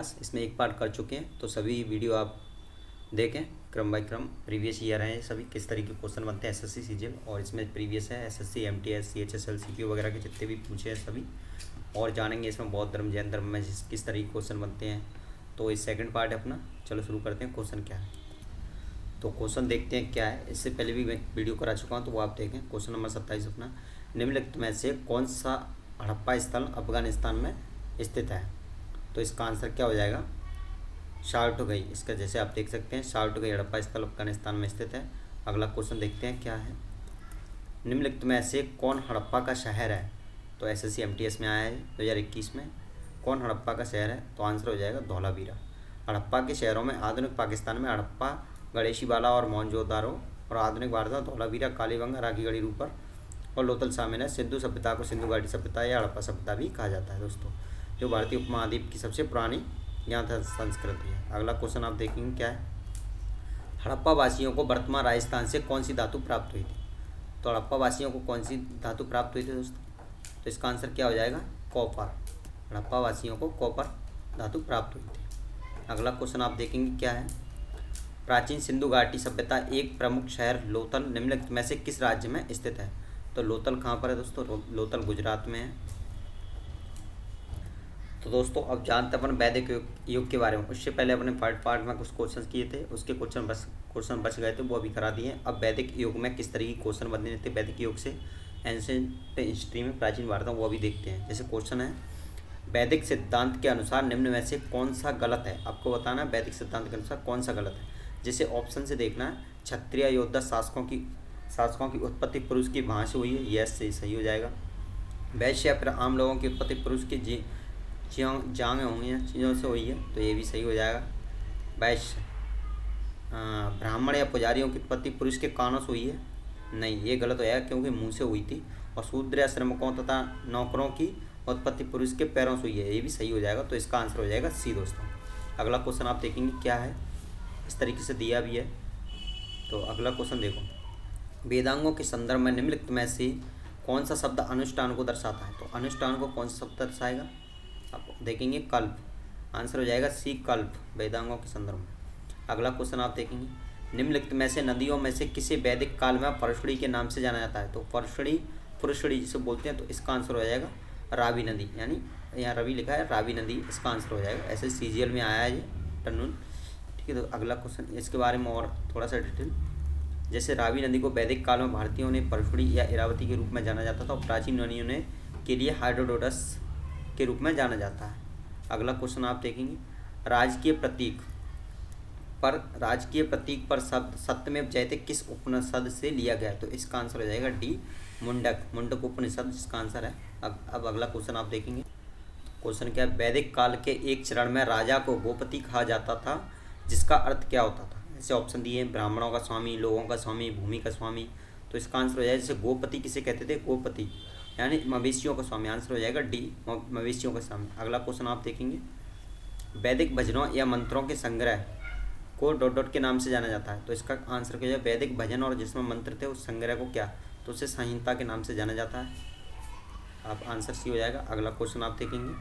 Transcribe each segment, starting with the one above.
इसमें एक पार्ट कर चुके हैं, तो सभी वीडियो आप देखें क्रम बाय क्रम। प्रीवियस ईयर हैं सभी, किस तरीके के क्वेश्चन बनते हैं एसएससी सीजीएल, और इसमें प्रीवियस है एसएससी एमटीएस सीएचएसएल सीपीओ वगैरह के जितने भी पूछे हैं सभी, और जानेंगे इसमें बौद्ध धर्म जैन धर्म में किस तरीके के क्वेश्चन बनते हैं। तो इस सेकंड पार्ट है अपना। चलो शुरू करते हैं। क्वेश्चन क्या है, तो क्वेश्चन देखते हैं क्या है। इससे पहले भी मैं वीडियो करा चुका हूँ, तो वो आप देखें। क्वेश्चन नंबर 27 अपना, निम्नलिखित में से कौन सा हड़प्पा स्थल अफगानिस्तान में स्थित है? तो इसका आंसर क्या हो जाएगा? शारटोगई। इसका जैसे आप देख सकते हैं शारटोगई हड़प्पा स्थल अफगानिस्तान में स्थित है। अगला क्वेश्चन देखते हैं क्या है, निम्नलिखित में से कौन हड़प्पा का शहर है? तो एसएससी एमटीएस में आया है 2021 में। कौन हड़प्पा का शहर है? तो आंसर हो जाएगा धौलावीरा। हड़प्पा के शहरों में आधुनिक पाकिस्तान में हड़प्पा, गणेशीवाला और मोहनजोदारो, और आधुनिक भारत धौलावीरा, कालीबंगा, राखीगढ़ी, रूपर और लोथल शामिल है। सिंधु सभ्यता को सिंधु घाटी सभ्यता या हड़प्पा सभ्यता भी कहा जाता है दोस्तों, जो भारतीय उपमहाद्वीप की सबसे पुरानी यहाँ संस्कृति है। अगला क्वेश्चन आप देखेंगे क्या है, हड़प्पा वासियों को वर्तमान राजस्थान से कौन सी धातु प्राप्त हुई थी? तो हड़प्पा वासियों को कौन सी धातु प्राप्त हुई थी दोस्तों? तो इसका आंसर क्या हो जाएगा? कॉपर। हड़प्पा वासियों को कॉपर धातु प्राप्त हुई थी। अगला क्वेश्चन आप देखेंगे क्या है, प्राचीन सिंधु घाटी सभ्यता एक प्रमुख शहर लोथल निम्नलिखित में से किस राज्य में स्थित है? तो लोथल कहाँ पर है दोस्तों? लोथल गुजरात में है। तो दोस्तों अब जानते हैं अपन वैदिक युग के बारे में। उससे पहले अपने पार्ट में कुछ क्वेश्चन किए थे, उसके क्वेश्चन बच गए थे, वो अभी करा दिए। अब वैदिक युग में किस तरीके के क्वेश्चन बने थे वैदिक युग से, एंशिएंट हिस्ट्री में, प्राचीन भारत में, वो अभी देखते हैं। जैसे क्वेश्चन है, वैदिक सिद्धांत के अनुसार निम्न में से कौन सा गलत है? आपको बताना है वैदिक सिद्धांत के अनुसार कौन सा गलत है। जैसे ऑप्शन से देखना है, क्षत्रिय योद्धा शासकों की उत्पत्ति पुरुष की भाँ से हुई है, यस से सही हो जाएगा। वैश्य या फिर आम लोगों की उत्पत्ति पुरुष की जांघें होंगी हैं चीज़ों से हुई है, तो ये भी सही हो जाएगा। वैश्य ब्राह्मण या पुजारियों की उत्पत्ति पुरुष के कानों से हुई है, नहीं ये गलत हो जाएगा क्योंकि मुंह से हुई थी। और शूद्र या श्रमिकों तथा नौकरों की उत्पत्ति पुरुष के पैरों से हुई है, ये भी सही हो जाएगा। तो इसका आंसर हो जाएगा सी दोस्तों। अगला क्वेश्चन आप देखेंगे क्या है, इस तरीके से दिया भी है। तो अगला क्वेश्चन देखो, वेदांगों के संदर्भ में निम्नलिखित में से कौन सा शब्द अनुष्ठान को दर्शाता है? तो अनुष्ठान को कौन सा शब्द दर्शाएगा? आप देखेंगे कल्प। आंसर हो जाएगा सी कल्प, वेदांगों के संदर्भ में। अगला क्वेश्चन आप देखेंगे, निम्नलिखित में से नदियों में से किसे वैदिक काल में परशुड़ी के नाम से जाना जाता है? तो पुरुषड़ी जिसे बोलते हैं, तो इसका आंसर हो जाएगा रावी नदी, यानी यहाँ रवि लिखा है, रावी नदी इसका आंसर हो जाएगा। ऐसे सीजीएल में आया है ये टन्नुन, ठीक है। तो अगला क्वेश्चन इसके बारे में और थोड़ा सा डिटेल, जैसे रावी नदी को वैदिक काल में भारतीयों ने परशुड़ी या इरावती के रूप में जाना जाता था, और प्राचीन नदियों ने के लिए हाइड्रोडोटस के रूप में जाना जाता है। अगला क्वेश्चन आप देखेंगे, राजकीय प्रतीक पर शब्द सत्यमेव जयते किस उपनिषद से लिया गया? तो इसका आंसर हो जाएगा डी मुंडक उपनिषद, जिसका आंसर है। अब अगला क्वेश्चन आप देखेंगे, क्वेश्चन क्या है, वैदिक काल के एक चरण में राजा को गोपति कहा जाता था, जिसका अर्थ क्या होता था? ऐसे ऑप्शन दिए, ब्राह्मणों का स्वामी, लोगों का स्वामी, भूमि का स्वामी। तो इसका आंसर हो जाएगा, जैसे गोपति किसे कहते थे? गोपति यानी मवेशियों का स्वामी। आंसर हो जाएगा डी मवेशियों का स्वामी। अगला क्वेश्चन आप देखेंगे, वैदिक भजनों या मंत्रों के संग्रह को डॉट डॉट के नाम से जाना जाता है। तो इसका आंसर क्या है, वैदिक भजन और जिसमें मंत्र थे उस संग्रह को क्या? तो उसे संहिता के नाम से जाना जाता है। आप आंसर सी हो जाएगा। अगला क्वेश्चन आप देखेंगे,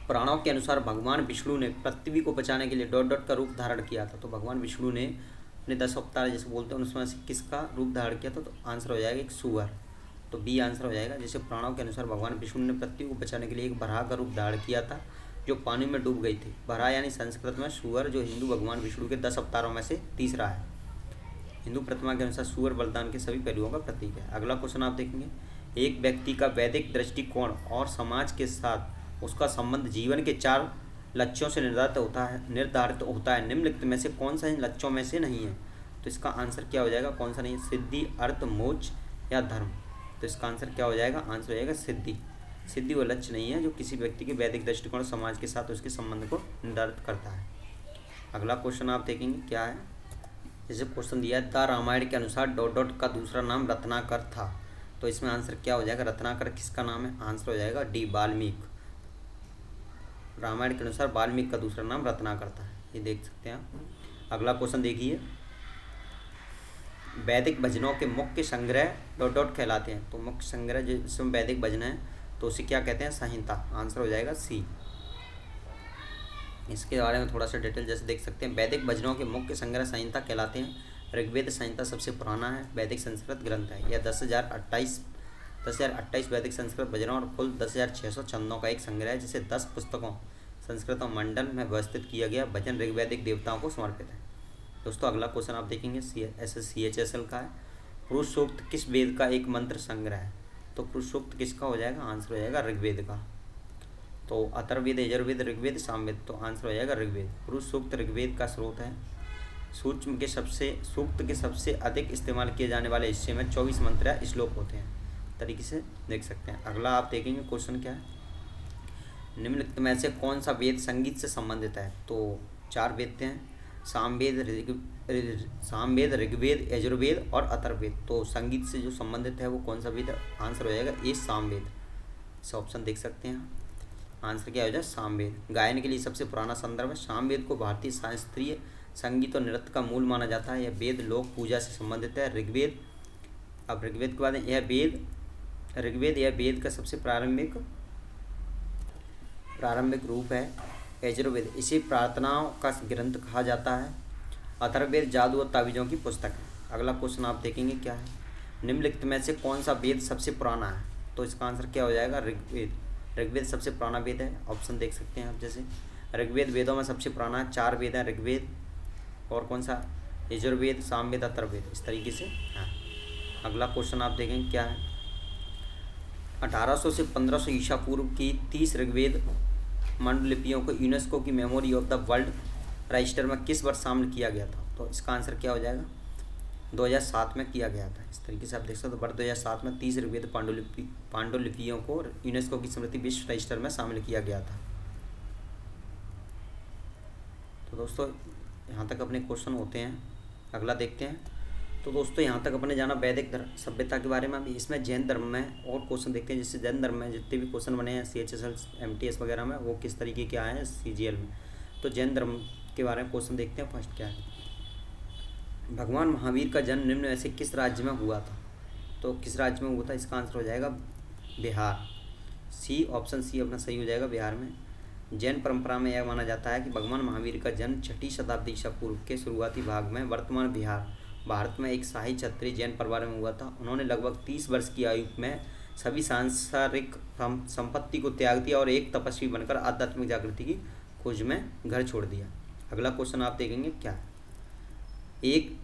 पुराणों के अनुसार भगवान विष्णु ने पृथ्वी को बचाने के लिए डॉट डॉट का रूप धारण किया था। तो भगवान विष्णु ने अपने 10 अवतार जैसे बोलते हैं उसमें से किसका रूप धारण किया था? तो आंसर हो जाएगा एक सुअर, तो बी आंसर हो जाएगा। जैसे पुराणों के अनुसार भगवान विष्णु ने पृथ्वी को बचाने के लिए एक बराह का रूप धारण किया था जो पानी में डूब गई थी। बराह यानी संस्कृत में सुअर, जो हिंदू भगवान विष्णु के 10 अवतारों में से तीसरा है। हिंदू प्रतिमा के अनुसार सुअर बलिदान के सभी पहलुओं का प्रतीक है। अगला क्वेश्चन आप देखेंगे, एक व्यक्ति का वैदिक दृष्टिकोण और समाज के साथ उसका संबंध जीवन के 4 लक्ष्यों से निर्धारित होता है। निम्नलिखित में से कौन सा इन लक्ष्यों में से नहीं है? तो इसका आंसर क्या हो जाएगा, कौन सा नहीं? सिद्धि, अर्थ, मोक्ष या धर्म। तो इसका आंसर क्या हो जाएगा? आंसर हो जाएगा सिद्धि। सिद्धि वो लक्ष्य नहीं है जो किसी व्यक्ति के वैदिक दृष्टिकोण और समाज के साथ उसके संबंध को निर्धारित करता है। अगला क्वेश्चन आप देखेंगे क्या है, जैसे क्वेश्चन दिया है, द रामायण के अनुसार डॉट डॉट का दूसरा नाम रत्नाकर था। तो इसमें आंसर क्या हो जाएगा? रत्नाकर किसका नाम है? आंसर हो जाएगा डी वाल्मीकि। रामायण के अनुसार वाल्मीकि का दूसरा नाम रत्नाकर था, ये देख सकते हैं आप। अगला क्वेश्चन देखिए, वैदिक भजनों के मुख्य संग्रह डॉट डॉट कहलाते हैं। तो मुख्य संग्रह जिसमें वैदिक भजन है तो उसे क्या कहते हैं? संहिता। आंसर हो जाएगा सी। इसके बारे में थोड़ा सा डिटेल जैसे देख सकते हैं। वैदिक भजनों के मुख्य संग्रह संहिता कहलाते हैं। ऋग्वेद संहिता सबसे पुराना है वैदिक संस्कृत ग्रंथ है। यह 10,028 वैदिक संस्कृत भजनों और कुल 10,600 छंदों का एक संग्रह है, जिसे 10 पुस्तकों संस्कृत और मंडल में व्यवस्थित किया गया। भजन ऋग्वैदिक देवताओं को समर्पित है। दोस्तों अगला क्वेश्चन आप देखेंगे CHSL का है। पुरुष सूक्त किस वेद का एक मंत्र संग्रह है? तो पुरुष सूक्त किसका हो जाएगा? आंसर हो जाएगा ऋग्वेद का। तो अथर्ववेद, यजुर्वेद, ऋग्वेद, सामवेद, तो आंसर हो जाएगा ऋग्वेद। पुरुष सूक्त ऋग्वेद का स्रोत है। सूक्त के सबसे अधिक इस्तेमाल किए जाने वाले हिस्से में 24 मंत्र या श्लोक होते हैं, तरीके से देख सकते हैं। अगला आप देखेंगे क्वेश्चन क्या है। निम्नलिखित में से कौन सा वेद संगीत से संबंधित है? तो 4 वेद हैं, सामवेद, ऋग्वेद, यजुर्वेद और अथर्ववेद। तो संगीत से जो संबंधित है वो कौन सा वेद है? आंसर हो जाएगा ए सामवेद। इस ऑप्शन देख सकते हैं। आंसर क्या हो जाए? सामवेद। गायन के लिए सबसे पुराना संदर्भ है। सामवेद को भारतीय शास्त्रीय संगीत और नृत्य का मूल माना जाता है। यह वेद लोक पूजा से संबंधित है। ऋग्वेद, अब ऋग्वेद के बाद ऋग्वेद यह वेद का सबसे प्रारंभिक रूप है। यजुर्वेद इसे प्रार्थनाओं का ग्रंथ कहा जाता है। अथर्ववेद जादू और ताबीज़ों की पुस्तक है। अगला क्वेश्चन आप देखेंगे क्या है। निम्नलिखित में से कौन सा वेद सबसे पुराना है? तो इसका आंसर क्या हो जाएगा? ऋग्वेद। ऋग्वेद सबसे पुराना वेद है। ऑप्शन देख सकते हैं आप, जैसे ऋग्वेद वेदों में सबसे पुराना है। 4 वेद हैं, ऋग्वेद और कौन सा? यजुर्वेद, सामवेद, अथर्ववेद, इस तरीके से। हाँ, अगला क्वेश्चन आप देखेंगे क्या है। 1800 से 1500 ईसा पूर्व की 30 ऋग्वेद मंडलिपियों को यूनेस्को की memory of the world register में किस वर्ष शामिल किया गया था? तो इसका आंसर क्या हो जाएगा? 2007 में किया गया था। इस तरीके से आप देख सकते हो। वर्ष 2007 में 30 ऋग्वेद पांडुलिपियों को यूनेस्को की स्मृति विश्व रजिस्टर में शामिल किया गया था। तो दोस्तों यहाँ तक अपने क्वेश्चन होते हैं। अगला देखते हैं। तो दोस्तों यहाँ तक अपने जाना वैदिक सभ्यता के बारे में। अभी इसमें जैन धर्म में और क्वेश्चन देखते हैं, जिससे जैन धर्म में जितने भी क्वेश्चन बने हैं CHSL MTS वगैरह में, वो किस तरीके के आए हैं CGL में। तो जैन धर्म के बारे में क्वेश्चन देखते हैं। फर्स्ट क्या है, भगवान महावीर का जन्म निम्न में से किस राज्य में हुआ था? तो किस राज्य में हुआ था? इसका आंसर हो जाएगा बिहार। ऑप्शन सी अपना सही हो जाएगा, बिहार में। जैन परंपरा में यह माना जाता है कि भगवान महावीर का जन्म 6ठी शताब्दी ईसा पूर्व के शुरुआती भाग में वर्तमान भारत में एक शाही क्षत्रिय जैन परिवार में हुआ था। उन्होंने लगभग 30 वर्ष की आयु में सभी सांसारिक संपत्ति को त्याग दिया और एक तपस्वी बनकर आध्यात्मिक जागृति की खोज में घर छोड़ दिया। अगला क्वेश्चन आप देखेंगे क्या है। एक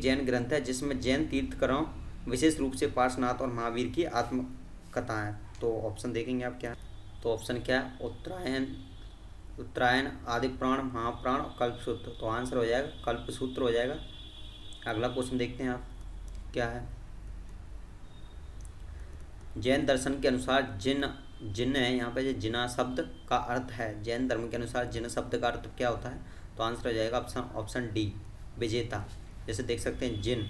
जैन ग्रंथ है जिसमें जैन तीर्थंकरों विशेष रूप से पार्श्वनाथ और महावीर की आत्मकथाएं। तो ऑप्शन देखेंगे आप क्या है। तो ऑप्शन क्या है? उत्तरायण, आदि प्राण, महाप्राण और कल्पसूत्र। तो आंसर हो जाएगा कल्पसूत्र हो जाएगा। अगला क्वेश्चन देखते हैं आप क्या है। जैन दर्शन के अनुसार जिन है यहाँ पे, जो जिना शब्द का अर्थ है, जैन धर्म के अनुसार जिन शब्द का अर्थ क्या होता है? तो आंसर हो जाएगा ऑप्शन डी, विजेता। जैसे देख सकते हैं जिन,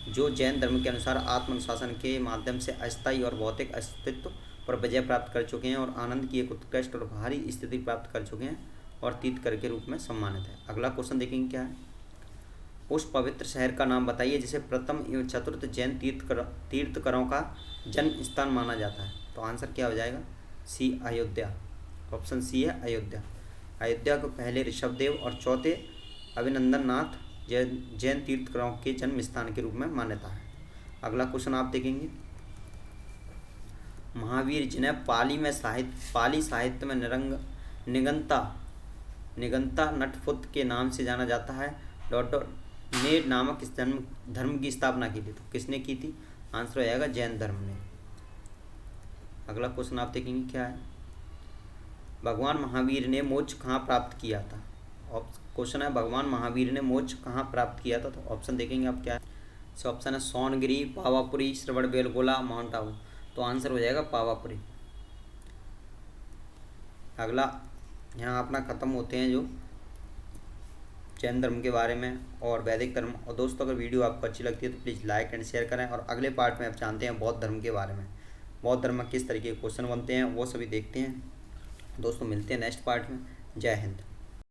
जो जैन धर्म के अनुसार आत्मानुशासन के माध्यम से अस्थायी और भौतिक अस्तित्व पर विजय प्राप्त कर चुके हैं और आनंद की एक उत्कृष्ट और भारी स्थिति प्राप्त कर चुके हैं और तीर्थंकर के रूप में सम्मानित है। अगला क्वेश्चन देखेंगे क्या है। उस पवित्र शहर का नाम बताइए जिसे प्रथम एवं चतुर्थ जैन तीर्थंकरों का जन्म स्थान माना जाता है। तो आंसर क्या हो जाएगा? सी, अयोध्या। ऑप्शन सी है अयोध्या। अयोध्या को पहले ऋषभदेव और चौथे अभिनंदन नाथ जैन तीर्थंकरों के जन्म स्थान के रूप में मान्यता है। अगला क्वेश्चन आप देखेंगे। महावीर जिन्हें पाली साहित्य में निगंता नटफुट के नाम से जाना जाता है, ने नामक इस धर्म की स्थापना की थी। तो किसने की थी? आंसर हो जाएगा जैन धर्म ने। अगला क्वेश्चन आप देखेंगे क्या है। भगवान महावीर ने मोक्ष कहाँ प्राप्त किया था? क्वेश्चन है भगवान महावीर ने मोक्ष कहाँ प्राप्त किया था? तो ऑप्शन देखेंगे आप क्या है। ऑप्शन है सोनगिरी, पावापुरी, श्रवणबेलगोला, माउंट आबू। तो आंसर हो जाएगा पावापुरी। अगला यहाँ अपना ख़त्म होते हैं जो जैन धर्म के बारे में और वैदिक धर्म। और दोस्तों अगर वीडियो आपको अच्छी लगती है तो प्लीज़ लाइक एंड शेयर करें। और अगले पार्ट में आप जानते हैं बौद्ध धर्म के बारे में। बौद्ध धर्म में किस तरीके के क्वेश्चन बनते हैं वो सभी देखते हैं। दोस्तों मिलते हैं नेक्स्ट पार्ट में। जय हिंद।